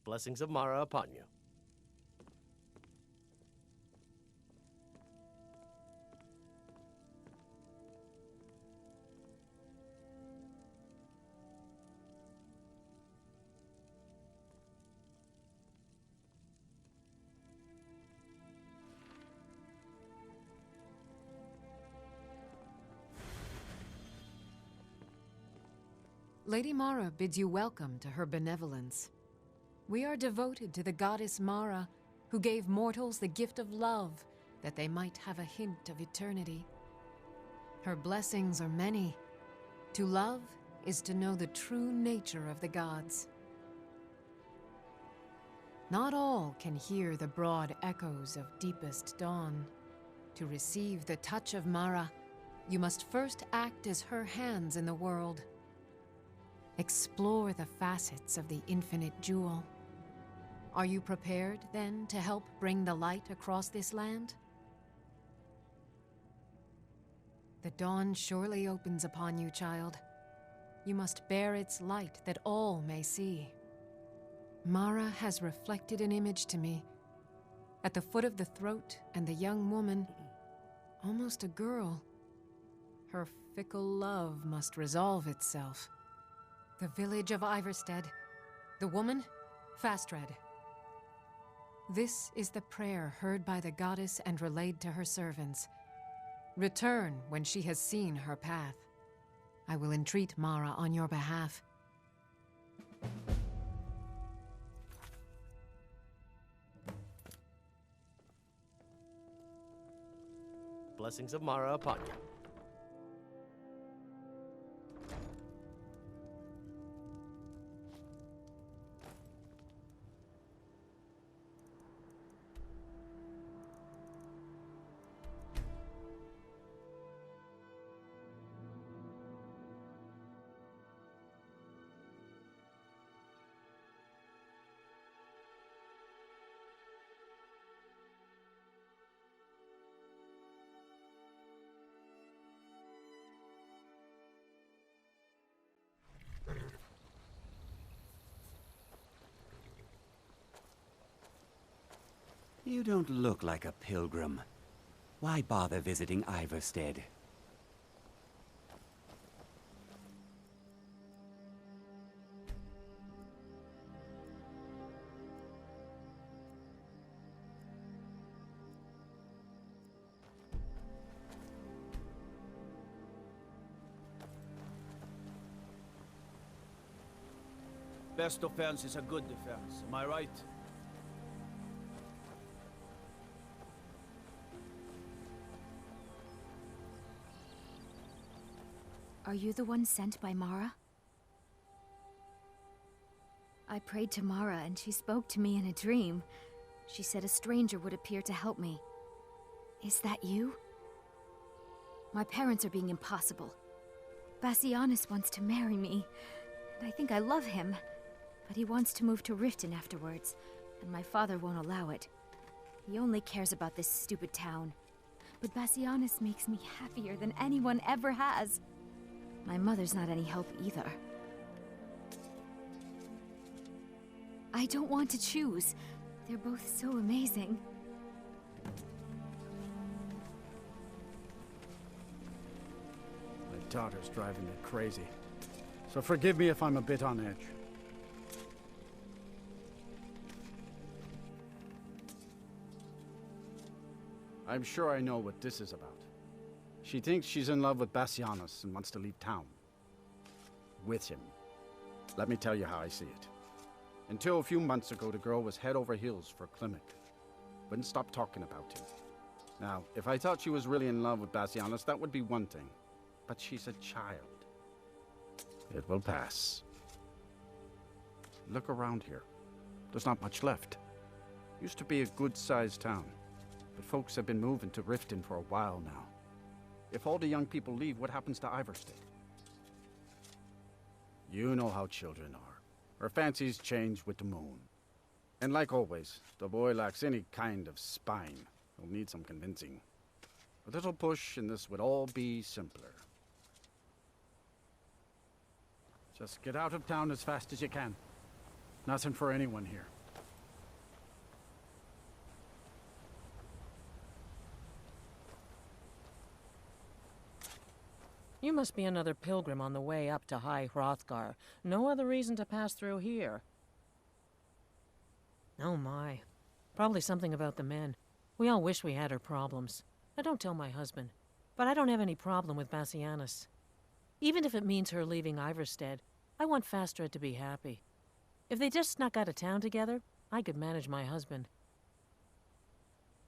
Blessings of Mara upon you. Lady Mara bids you welcome to her benevolence. We are devoted to the goddess Mara, who gave mortals the gift of love, that they might have a hint of eternity. Her blessings are many. To love is to know the true nature of the gods. Not all can hear the broad echoes of deepest dawn. To receive the touch of Mara, you must first act as her hands in the world. Explore the facets of the infinite jewel. Are you prepared, then, to help bring the light across this land? The dawn surely opens upon you, child. You must bear its light that all may see. Mara has reflected an image to me. At the foot of the throat and the young woman, almost a girl. Her fickle love must resolve itself. The village of Iverstead. The woman, Fastred. This is the prayer heard by the goddess and relayed to her servants. Return when she has seen her path. I will entreat Mara on your behalf. Blessings of Mara upon you. You don't look like a pilgrim. Why bother visiting Iverstead? Best defense is a good defense, am I right? Are you the one sent by Mara? I prayed to Mara and she spoke to me in a dream. She said a stranger would appear to help me. Is that you? My parents are being impossible. Bassianus wants to marry me, and I think I love him. But he wants to move to Riften afterwards, and my father won't allow it. He only cares about this stupid town. But Bassianus makes me happier than anyone ever has. My mother's not any help either. I don't want to choose. They're both so amazing. My daughter's driving me crazy. So forgive me if I'm a bit on edge. I'm sure I know what this is about. She thinks she's in love with Bassianus and wants to leave town. With him. Let me tell you how I see it. Until a few months ago, the girl was head over heels for Klimek. Wouldn't stop talking about him. Now, if I thought she was really in love with Bassianus, that would be one thing. But she's a child. It will pass. Look around here. There's not much left. Used to be a good-sized town. But folks have been moving to Riften for a while now. If all the young people leave, what happens to Iverstead? You know how children are. Her fancies change with the moon. And like always, the boy lacks any kind of spine. He'll need some convincing. A little push and this would all be simpler. Just get out of town as fast as you can. Nothing for anyone here. You must be another pilgrim on the way up to High Hrothgar. No other reason to pass through here. Oh my. Probably something about the men. We all wish we had her problems. I don't tell my husband, but I don't have any problem with Bassianus. Even if it means her leaving Iverstead, I want Fastred to be happy. If they just snuck out of town together, I could manage my husband.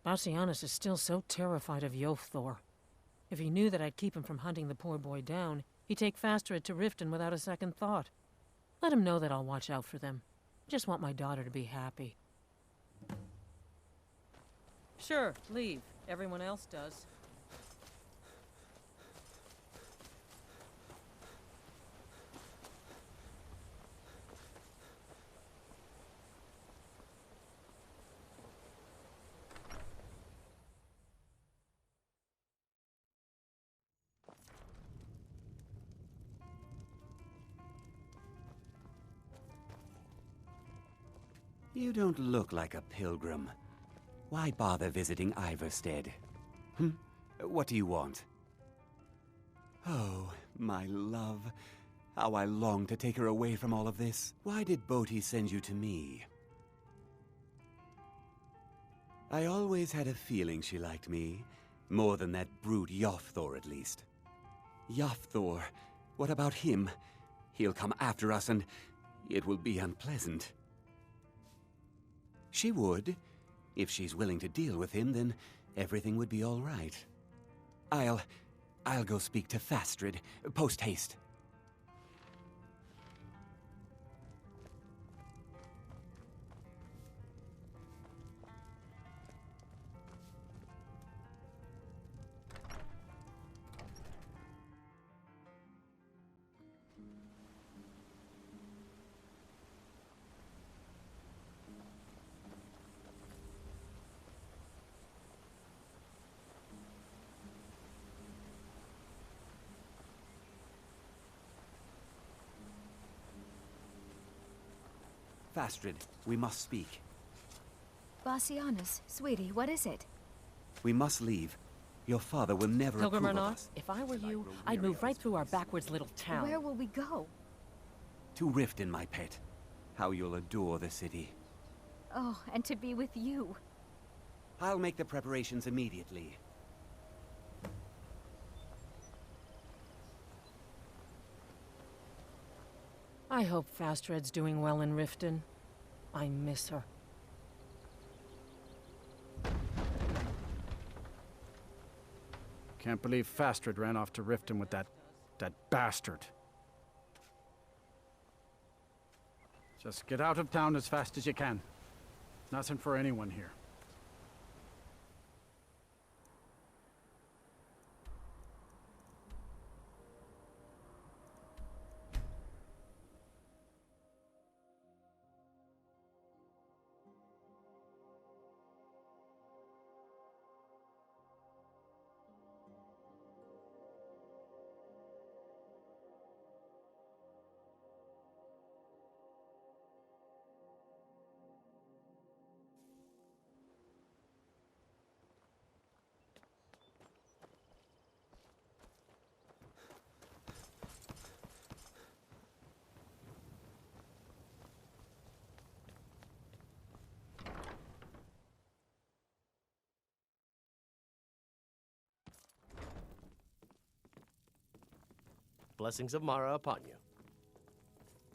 Bassianus is still so terrified of Yofthor. If he knew that I'd keep him from hunting the poor boy down, he'd take Fastred to Riften without a second thought. Let him know that I'll watch out for them. I just want my daughter to be happy. Sure, leave. Everyone else does. You don't look like a pilgrim. Why bother visiting Iverstead? What do you want? Oh, my love. How I long to take her away from all of this. Why did Boti send you to me? I always had a feeling she liked me. More than that brute Yofthor, at least. Yofthor, what about him? He'll come after us and it will be unpleasant. She would. If she's willing to deal with him, then everything would be all right. I'll go speak to Fastred, post-haste. Fastred, we must speak. Bassianus, sweetie, what is it? We must leave. Your father will never Pilgrim approve or of not, us. if I were you, I'd move right through our backwards little town. Where will we go? To Riften, my pet. How you'll adore the city. Oh, and to be with you. I'll make the preparations immediately. I hope Fastred's doing well in Riften. I miss her. Can't believe Fastred ran off to Riften with that bastard. Just get out of town as fast as you can. Nothing for anyone here. Blessings of Mara upon you.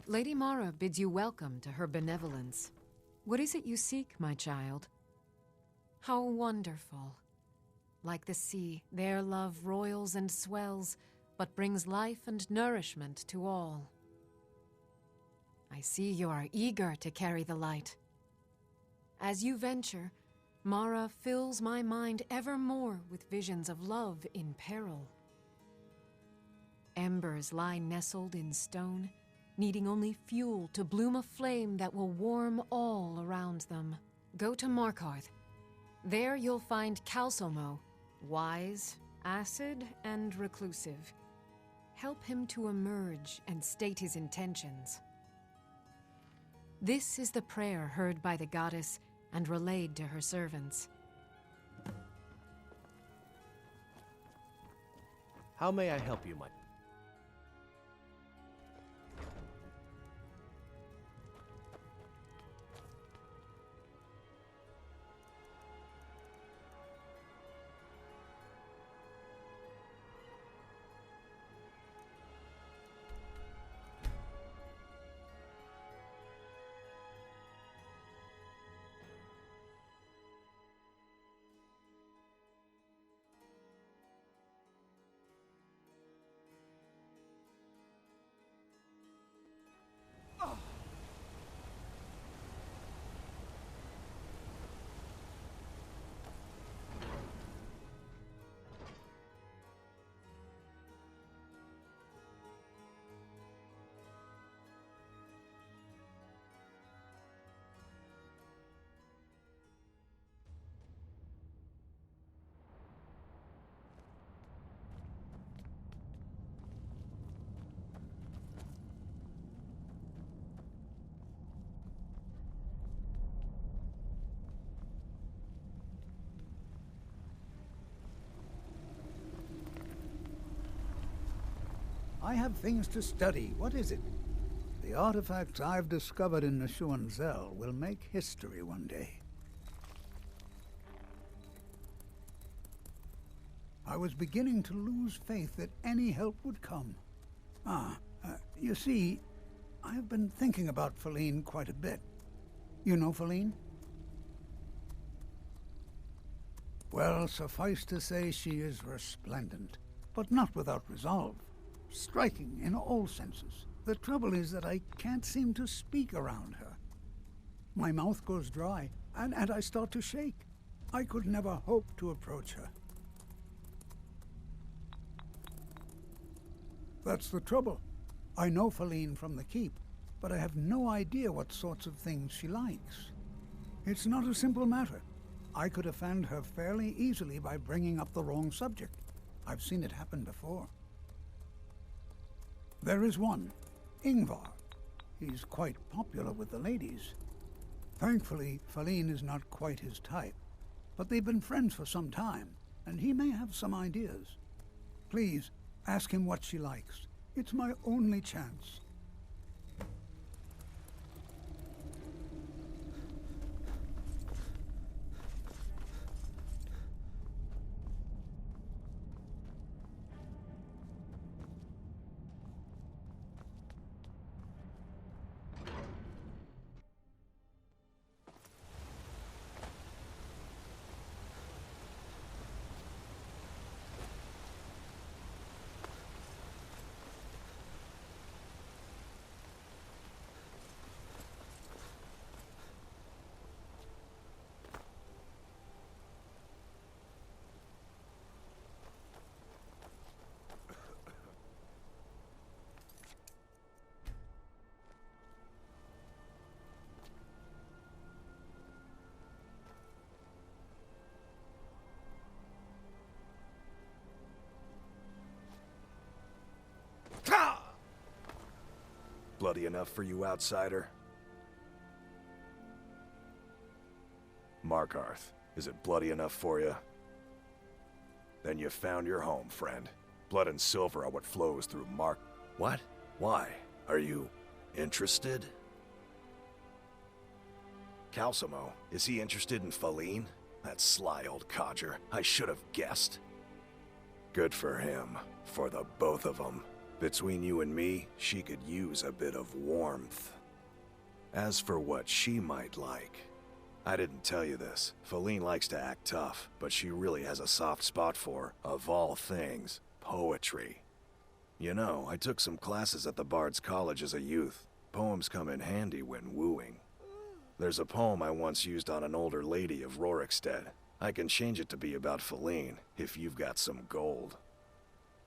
Lady Mara bids you welcome to her benevolence. What is it you seek, my child? How wonderful. Like the sea, their love roils and swells, but brings life and nourishment to all. I see you are eager to carry the light. As you venture, Mara fills my mind ever more with visions of love in peril. Embers lie nestled in stone, needing only fuel to bloom a flame that will warm all around them. Go to Markarth. There you'll find Calsomo, wise, acid, and reclusive. Help him to emerge and state his intentions. This is the prayer heard by the goddess and relayed to her servants. How may I help you, my... I have things to study. What is it? The artifacts I've discovered in Nishuan Zell will make history one day. I was beginning to lose faith that any help would come. You see, I've been thinking about Feline quite a bit. You know Feline? Well, suffice to say she is resplendent, but not without resolve. Striking in all senses. The trouble is that I can't seem to speak around her. My mouth goes dry, and I start to shake. I could never hope to approach her. That's the trouble. I know Feline from the keep, but I have no idea what sorts of things she likes. It's not a simple matter. I could offend her fairly easily by bringing up the wrong subject. I've seen it happen before. There is one, Ingvar. He's quite popular with the ladies. Thankfully, Feline is not quite his type, but they've been friends for some time, and he may have some ideas. Please, ask him what she likes. It's my only chance. Bloody enough for you, outsider? Markarth, is it bloody enough for you? Then you found your home, friend. Blood and silver are what flows through Mark... What? Why? Are you... interested? Calcimo, is he interested in Feline? That sly old codger. I should have guessed. Good for him. For the both of them. Between you and me, she could use a bit of warmth. As for what she might like, I didn't tell you this. Feline likes to act tough, but she really has a soft spot for, of all things, poetry. You know, I took some classes at the Bard's College as a youth. Poems come in handy when wooing. There's a poem I once used on an older lady of Rorikstead. I can change it to be about Feline, if you've got some gold.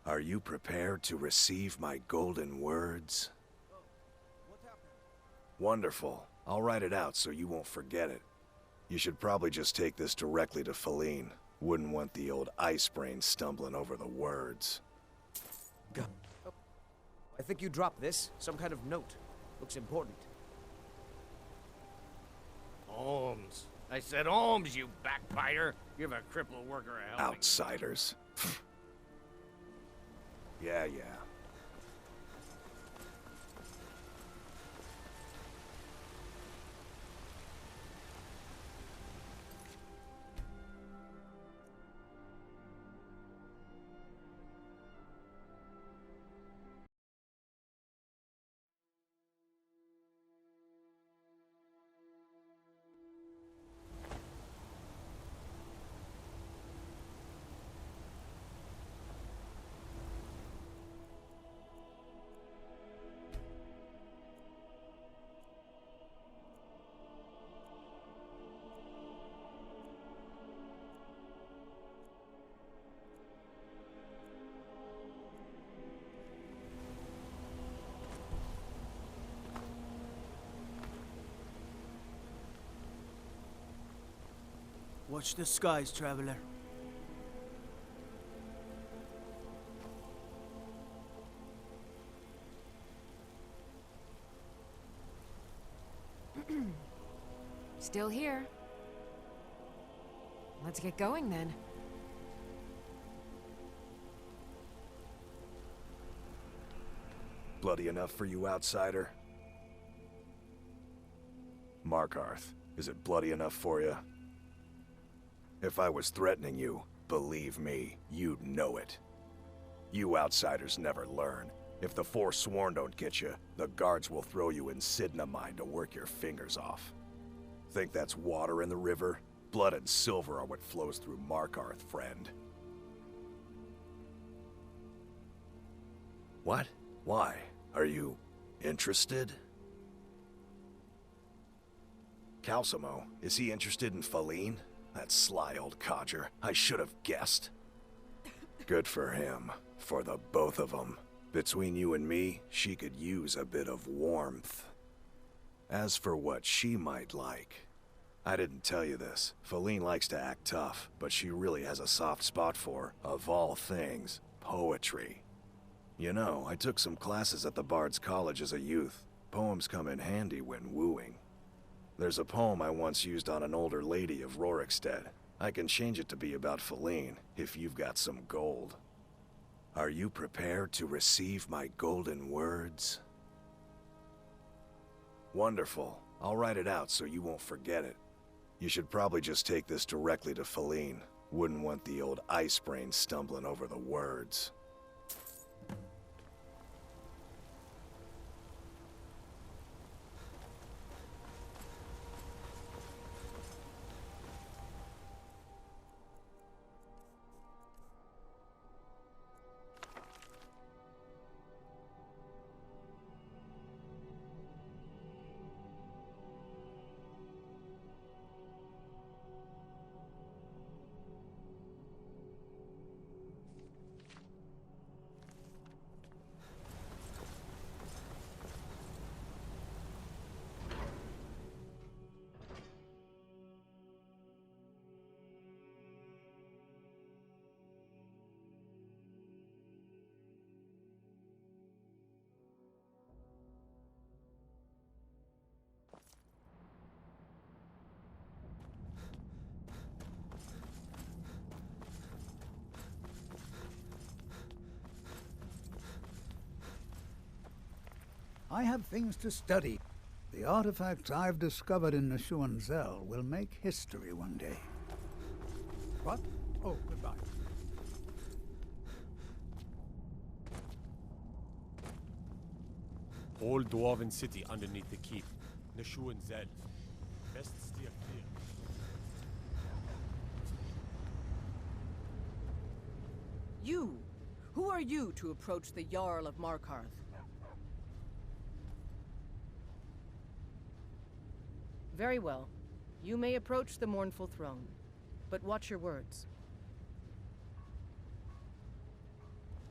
Are you prepared to receive my golden words? Wonderful. I'll write it out so you won't forget it. You should probably just take this directly to Feline. Wouldn't want the old ice brain stumbling over the words. Oh, I think you dropped this. Some kind of note. Looks important. Holmes. I said Holmes, you backbiter. Give a crippled worker a helping. Outsiders. Yeah. Watch the skies, traveler. Still here. Let's get going then. Bloody enough for you, outsider? Markarth, is it bloody enough for you? If I was threatening you, believe me, you'd know it. You outsiders never learn. If the Forsworn don't get you, the guards will throw you in Sidna mine to work your fingers off. Think that's water in the river? Blood and silver are what flows through Markarth, friend. What? Why? Are you interested? Calcimo, is he interested in Faline? That sly old codger. I should have guessed. Good for him. For the both of them. Between you and me, she could use a bit of warmth. As for what she might like, I didn't tell you this. Faline likes to act tough, but she really has a soft spot for, of all things, poetry. You know, I took some classes at the Bard's College as a youth. Poems come in handy when wooing. There's a poem I once used on an older lady of Rorikstead. I can change it to be about Faline, if you've got some gold. Are you prepared to receive my golden words? Wonderful. I'll write it out so you won't forget it. You should probably just take this directly to Faline. Wouldn't want the old ice brain stumbling over the words. I have things to study. The artifacts I've discovered in Neshuan Zell will make history one day. What? Oh, goodbye. Whole Dwarven city underneath the keep. Neshuan Zell. Best steer clear. You! Who are you to approach the Jarl of Markarth? Very well. You may approach the mournful throne, but watch your words.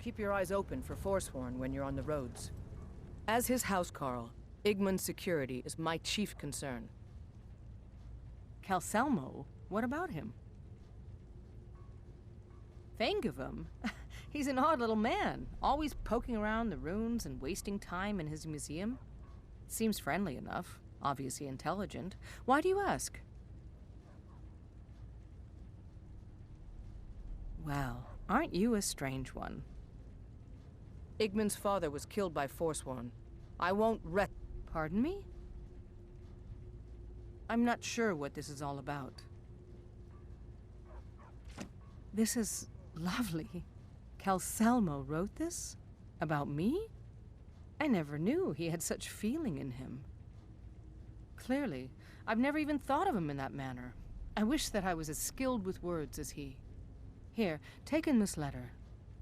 Keep your eyes open for Forsworn when you're on the roads. As his housecarl, Igmund's security is my chief concern. Calcelmo? What about him? Thangavum? He's an odd little man, always poking around the ruins and wasting time in his museum. Seems friendly enough. Obviously intelligent. Why do you ask? Well, aren't you a strange one? Igmund's father was killed by Forsworn. I won't Pardon me? I'm not sure what this is all about. This is lovely. Calcelmo wrote this? About me? I never knew he had such feeling in him. Clearly, I've never even thought of him in that manner. I wish that I was as skilled with words as he. Here, take in this letter.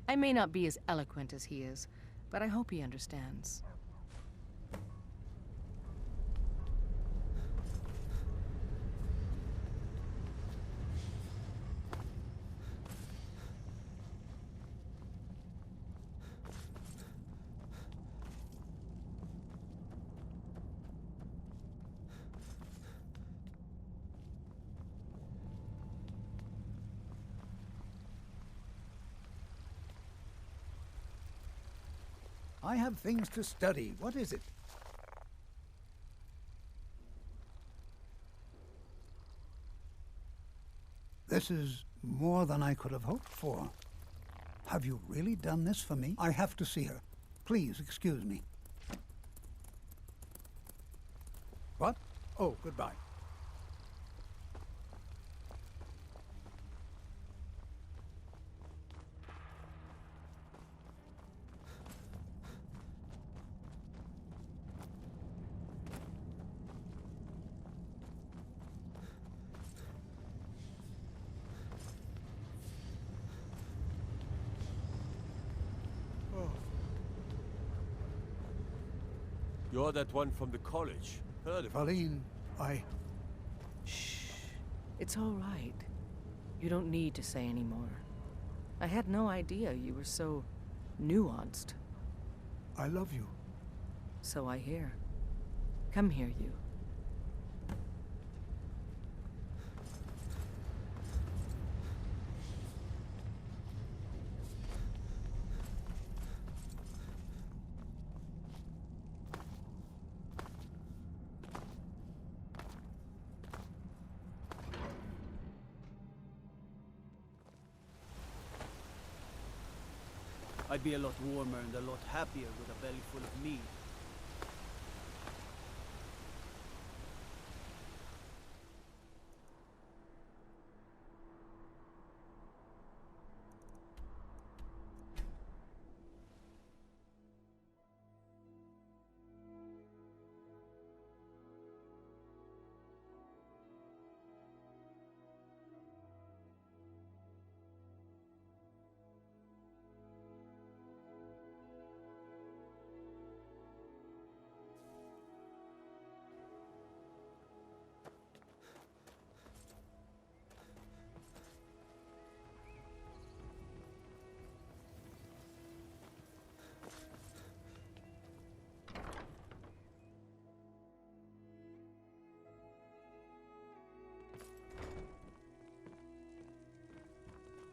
I may not be as eloquent as he is, but I hope he understands. I have things to study. What is it? This is more than I could have hoped for. Have you really done this for me? I have to see her. Please excuse me. Oh, goodbye. You're that one from the college. Heard of it. Pauline, Shh. It's all right. You don't need to say any more. I had no idea you were so nuanced. I love you. So I hear. Come here, you. I'd be a lot warmer and a lot happier with a belly full of meat.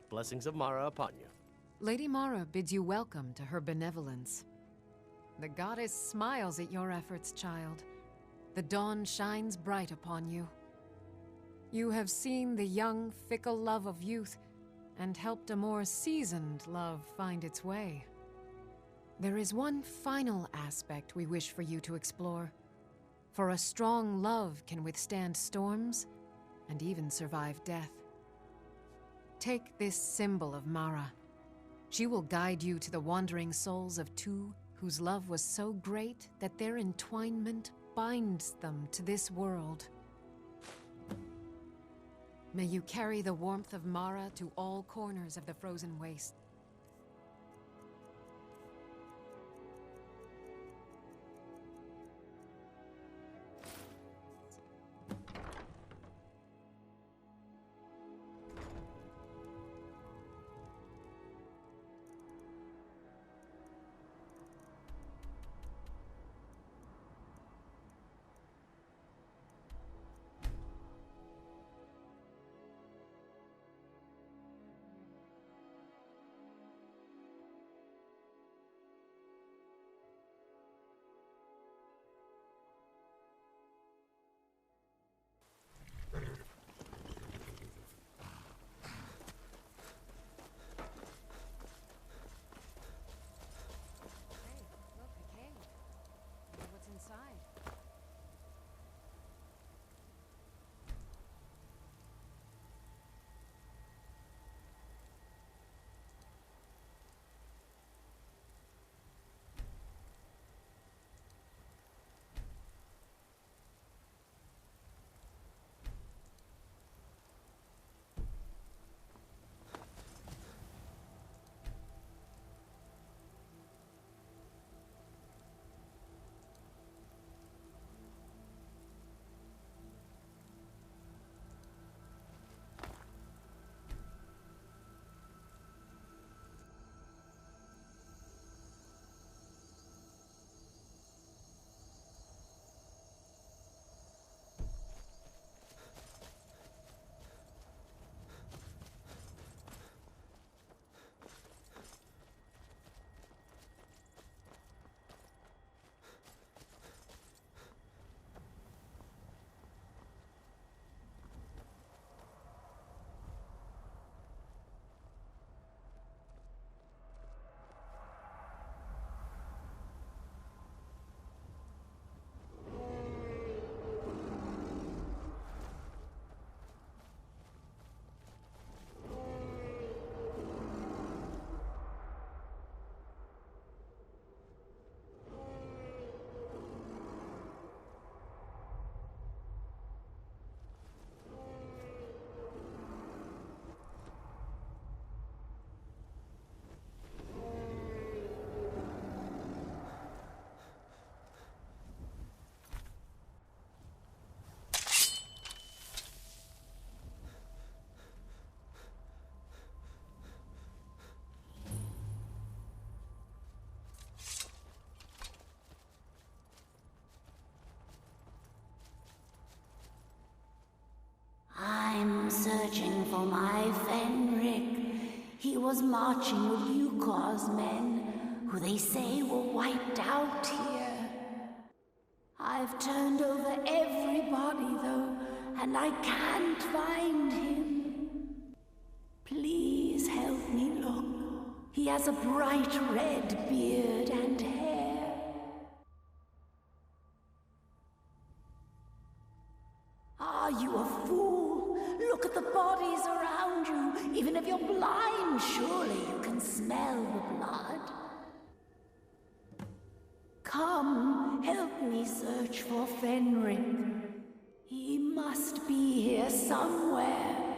Blessings of Mara upon you. Lady Mara bids you welcome to her benevolence. The goddess smiles at your efforts, child. The dawn shines bright upon you. You have seen the young, fickle love of youth and helped a more seasoned love find its way. There is one final aspect we wish for you to explore. For a strong love can withstand storms and even survive death. Take this symbol of Mara. She will guide you to the wandering souls of two whose love was so great that their entwinement binds them to this world. May you carry the warmth of Mara to all corners of the frozen waste. my Fenric. He was marching with Yukor's men, who they say were wiped out here. I've turned over everybody, though, and I can't find him. Please help me look. He has a bright red beard and hair. Are you a fool? Look at the bodies around you. Even if you're blind, surely you can smell the blood. Come, help me search for Fenric. He must be here somewhere.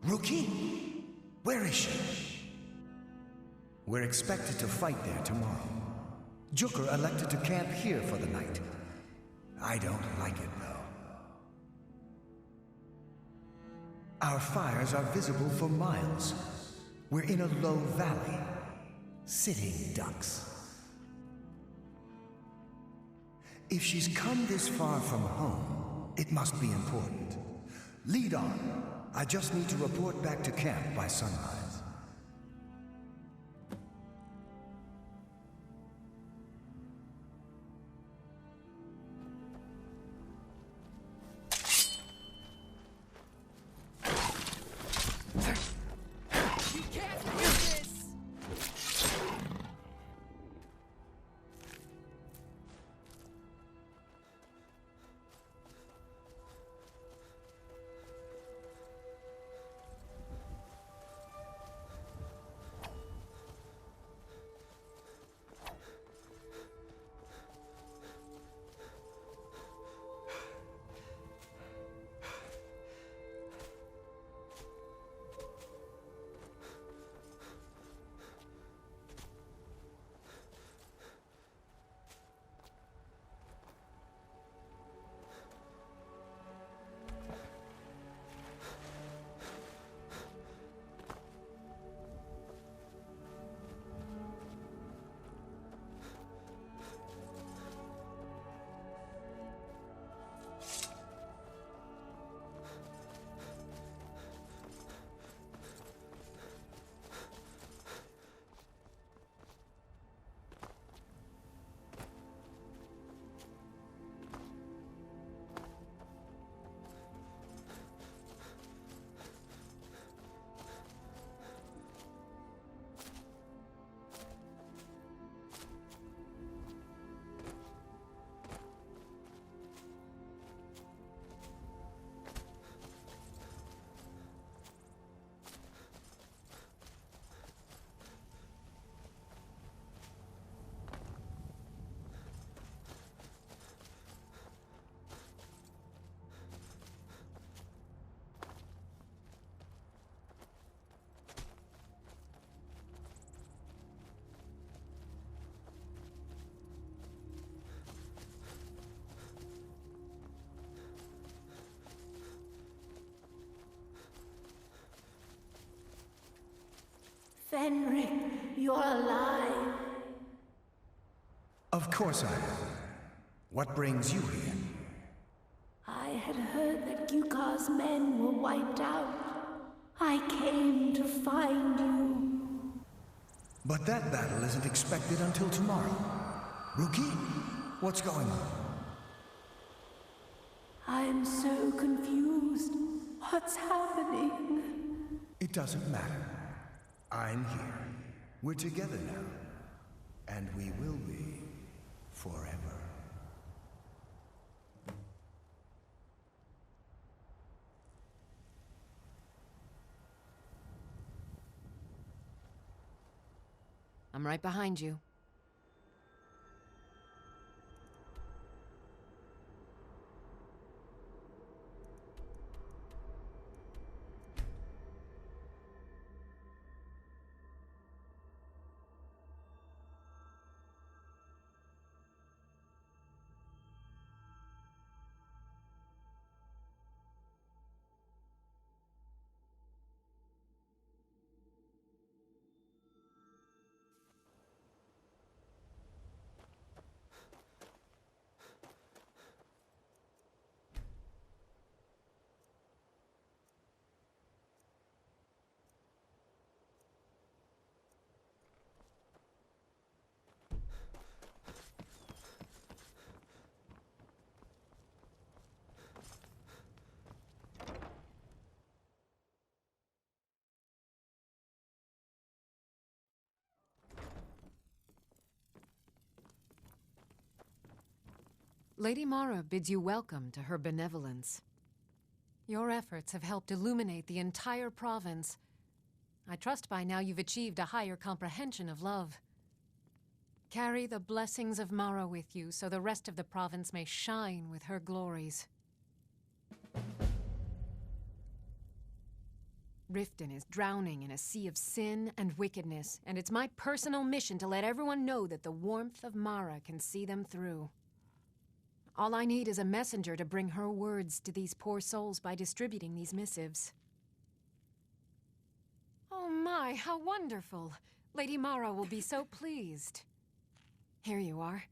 Rookie? Where is she? We're expected to fight there tomorrow. Jukur elected to camp here for the night. I don't like it, though. Our fires are visible for miles. We're in a low valley. Sitting ducks. If she's come this far from home, it must be important. Lead on. I just need to report back to camp by sunrise. Fenric, you're alive. Of course I am. What brings you here? I had heard that Gyukar's men were wiped out. I came to find you. But that battle isn't expected until tomorrow. Rookie, what's going on? I'm so confused. What's happening? It doesn't matter. I'm here. We're together now. And we will be forever. I'm right behind you. Lady Mara bids you welcome to her benevolence. Your efforts have helped illuminate the entire province. I trust by now you've achieved a higher comprehension of love. Carry the blessings of Mara with you so the rest of the province may shine with her glories. Riften is drowning in a sea of sin and wickedness, and it's my personal mission to let everyone know that the warmth of Mara can see them through. All I need is a messenger to bring her words to these poor souls by distributing these missives. Oh my, how wonderful! Lady Mara will be so pleased. Here you are.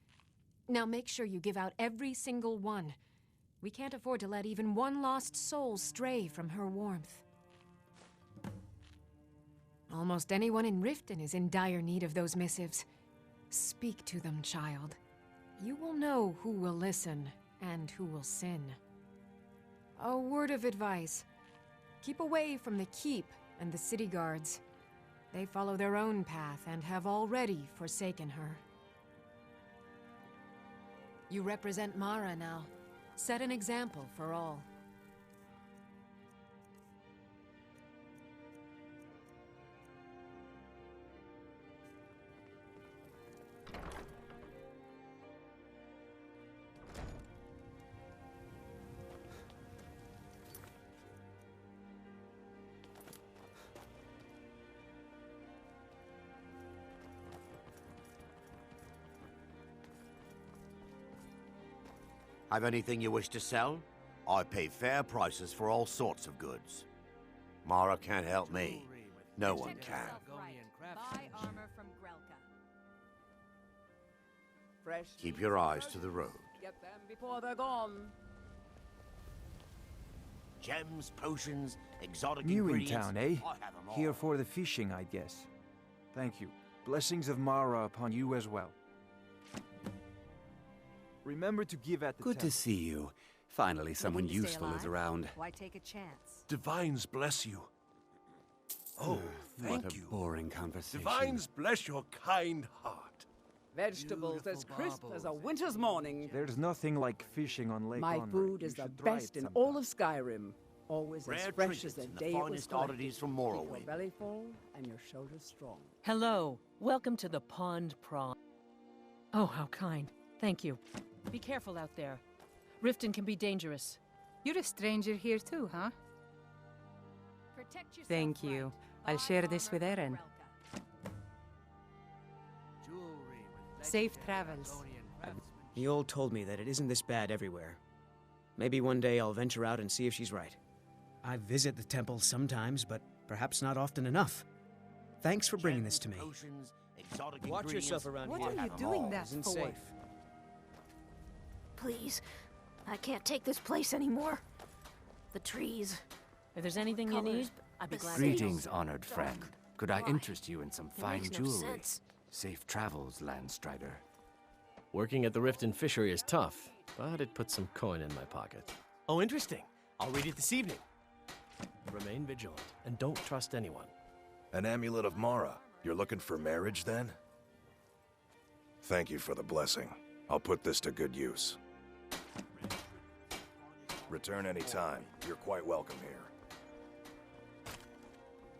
Now make sure you give out every single one. We can't afford to let even one lost soul stray from her warmth. Almost anyone in Riften is in dire need of those missives. Speak to them, child. You will know who will listen and who will sin. A word of advice. Keep away from the keep and the city guards. They follow their own path and have already forsaken her. You represent Mara now. Set an example for all. Have anything you wish to sell? I pay fair prices for all sorts of goods. Mara can't help me. No one can. Buy armor from Grelka. Keep your eyes to the road. Get them before they're gone. Gems, potions, exotic New in ingredients. town, eh? I have 'em all. Here for the fishing, I guess. Thank you. Blessings of Mara upon you as well. Remember to give at the Good to temple. see you. Finally, someone Looking to stay useful is alive? around. Why take a chance? Divines bless you. Oh, thank what a you. boring conversation. Divines bless your kind heart. Vegetables as crisp as a winter's morning. There's nothing like fishing on Lake My Onreg. food You is the should try best it in sometime. all of Skyrim. Always Rare as fresh as trinkets the and the day it was finest collected. oddities from Keep your Morrowind. belly full and your shoulders strong. Hello. Welcome to the Pond Prawn. Oh, how kind. Thank you. Be careful out there. Riften can be dangerous. You're a stranger here too, huh? Protect yourself. Thank you. I'll share this with Eren. Safe travels. The old told me that it isn't this bad everywhere. Maybe one day I'll venture out and see if she's right. I visit the temple sometimes, but perhaps not often enough. Thanks for bringing this to me. Watch yourself around What here. are you doing that Isn't for? safe. Please, I can't take this place anymore. The trees. If there's anything you need, I'd be glad to Greetings, help. honored friend. Could I interest you in some fine makes no jewelry? sense. Safe travels, Landstrider. Working at the Riften fishery is tough, but it puts some coin in my pocket. Oh, interesting. I'll read it this evening. Remain vigilant, and don't trust anyone. An amulet of Mara. You're looking for marriage, then? Thank you for the blessing. I'll put this to good use. Return anytime. You're quite welcome here.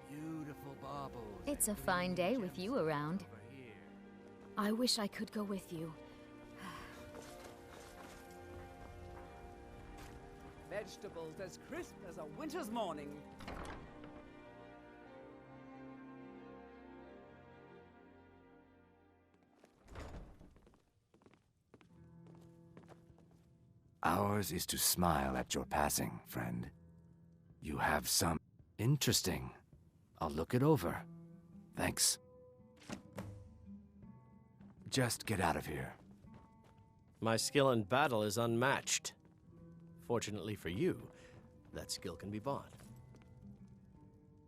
Beautiful baubles. It's a fine day with you around. I wish I could go with you. Vegetables as crisp as a winter's morning. Ours is to smile at your passing, friend. You have some... Interesting. I'll look it over. Thanks. Just get out of here. My skill in battle is unmatched. Fortunately for you, that skill can be bought.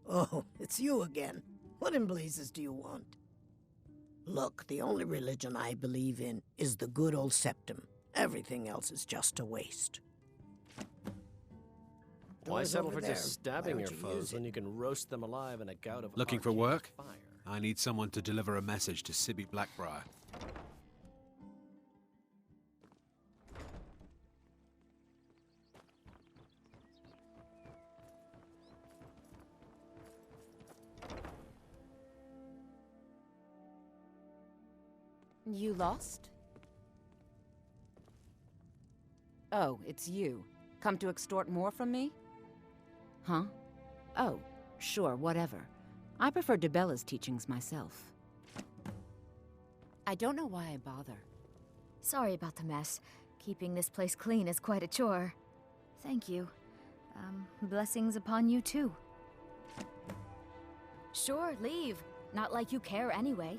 Oh, it's you again. What in blazes do you want? Look, the only religion I believe in is the good old septum. Everything else is just a waste. Why Door's settle over for there. just stabbing Why your don't you foes use when you can roast them alive in a gout of Looking for arcane work? fire? I need someone to deliver a message to Sibby Blackbriar. You lost? Oh, it's you. Come to extort more from me? Huh? Oh, sure, whatever. I prefer DeBella's teachings myself. I don't know why I bother. Sorry about the mess. Keeping this place clean is quite a chore. Thank you. Blessings upon you too. Sure, leave. Not like you care anyway.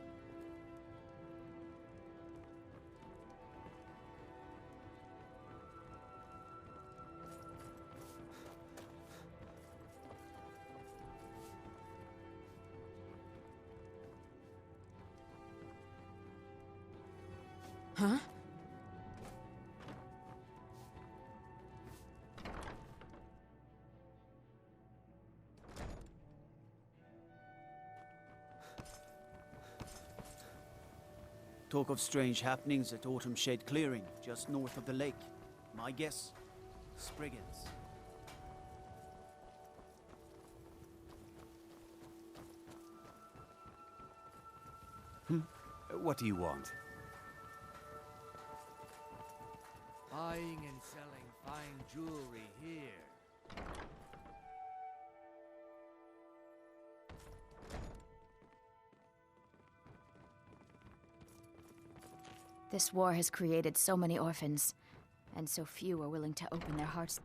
Huh? Talk of strange happenings at Autumn Shade Clearing, just north of the lake. My guess, Spriggans. What do you want? Buying and selling fine jewelry here. This war has created so many orphans, and so few are willing to open their hearts.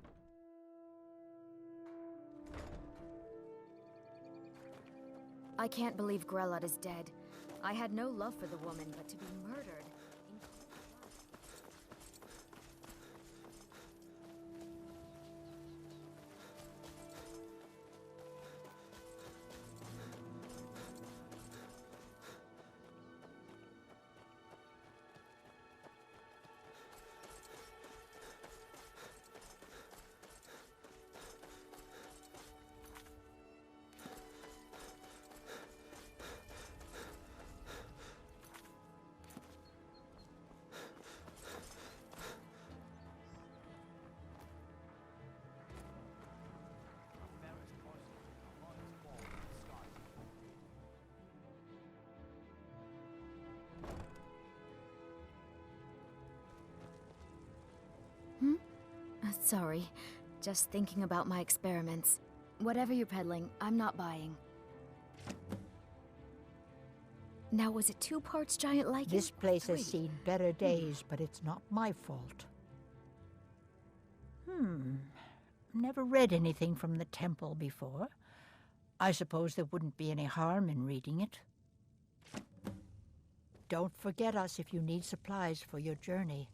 I can't believe Grelot is dead. I had no love for the woman, but to be murdered... Sorry. Just thinking about my experiments. Whatever you're peddling, I'm not buying. Now, was it 2 parts giant lichen? This place has 3? seen better days, but it's not my fault. Never read anything from the temple before. I suppose there wouldn't be any harm in reading it. Don't forget us if you need supplies for your journey.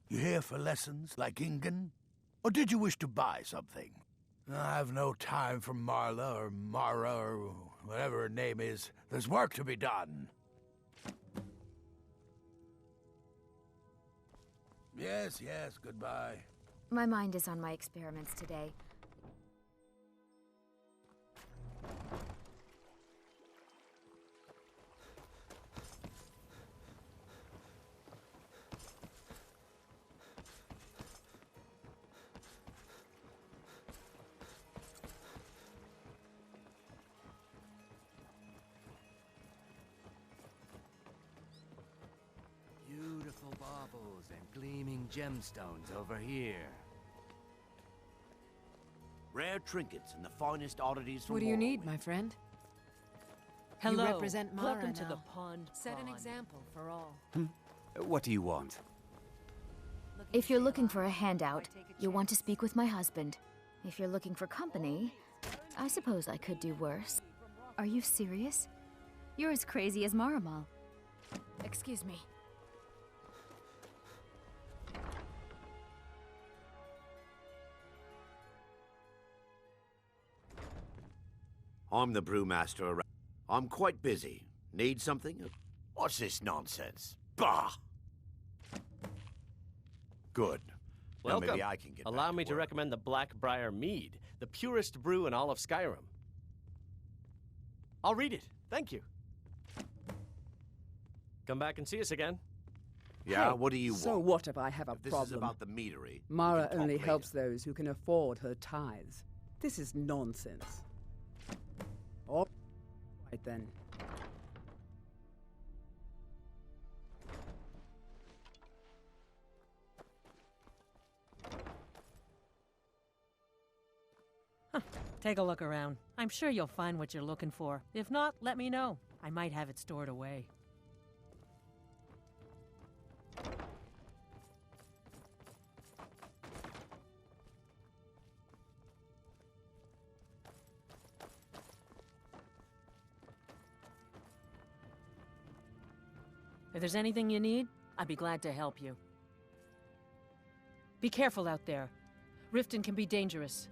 You here for lessons, like Ingen? Or did you wish to buy something? I've no time for Marla or Mara or whatever her name is. There's work to be done. Yes, goodbye. My mind is on my experiments today. Beautiful baubles and gleaming gemstones over here. Rare trinkets and the finest oddities from What do you need, Morrowind. my friend? Hello. You represent Mara Welcome to now. the pond. Set an pond. example for all. What do you want? If you're looking for a handout, you'll want to speak with my husband. If you're looking for company, I suppose I could do worse. Are you serious? You're as crazy as Maramal. Excuse me. I'm the brewmaster. I'm quite busy. Need something? What's this nonsense? Bah! Good. Now Welcome. maybe I can get Allow back me to to work. recommend the Blackbriar Mead, the purest brew in all of Skyrim. I'll read it. Thank you. Come back and see us again. Yeah, Hey, what do you so want? what if I have a If this problem? is about the meadery. we Mara can talk only later. helps those who can afford her tithes. This is nonsense. All right then. Take a look around. I'm sure you'll find what you're looking for. If not, let me know. I might have it stored away. If there's anything you need, I'd be glad to help you. Be careful out there. Riften can be dangerous.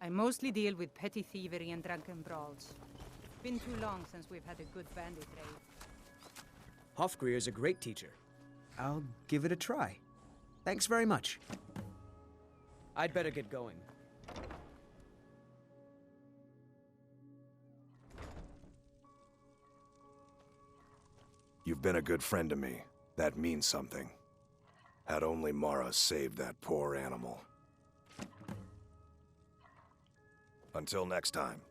I mostly deal with petty thievery and drunken brawls. It's been too long since we've had a good bandit raid. Hofgreer's a great teacher. I'll give it a try. Thanks very much. I'd better get going. You've been a good friend to me. That means something. Had only Mara saved that poor animal. Until next time.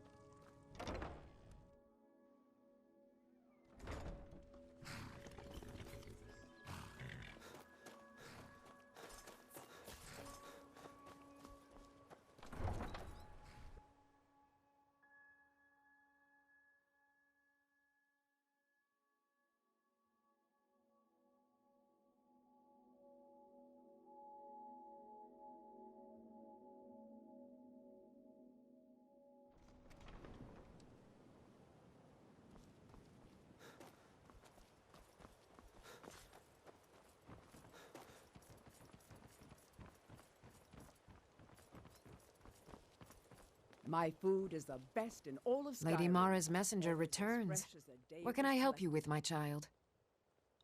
My food is the best in all of Skyrim. Lady Mara's messenger Always as returns. fresh as the day What it can was I help collected. you with, my child?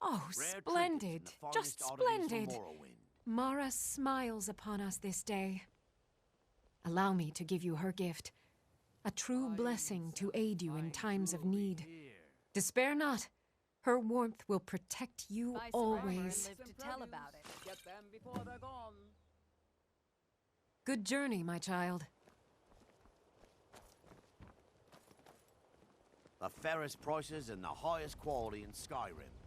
Oh, Rare splendid! trinkets and the Just finest oddities from splendid! Morrowind. Mara smiles upon us this day. Allow me to give you her gift, a true blessing to aid you in times of need. Despair not. Her warmth will protect you always. Live to tell about it. Get them before they're gone. Good journey, my child. The fairest prices and the highest quality in Skyrim.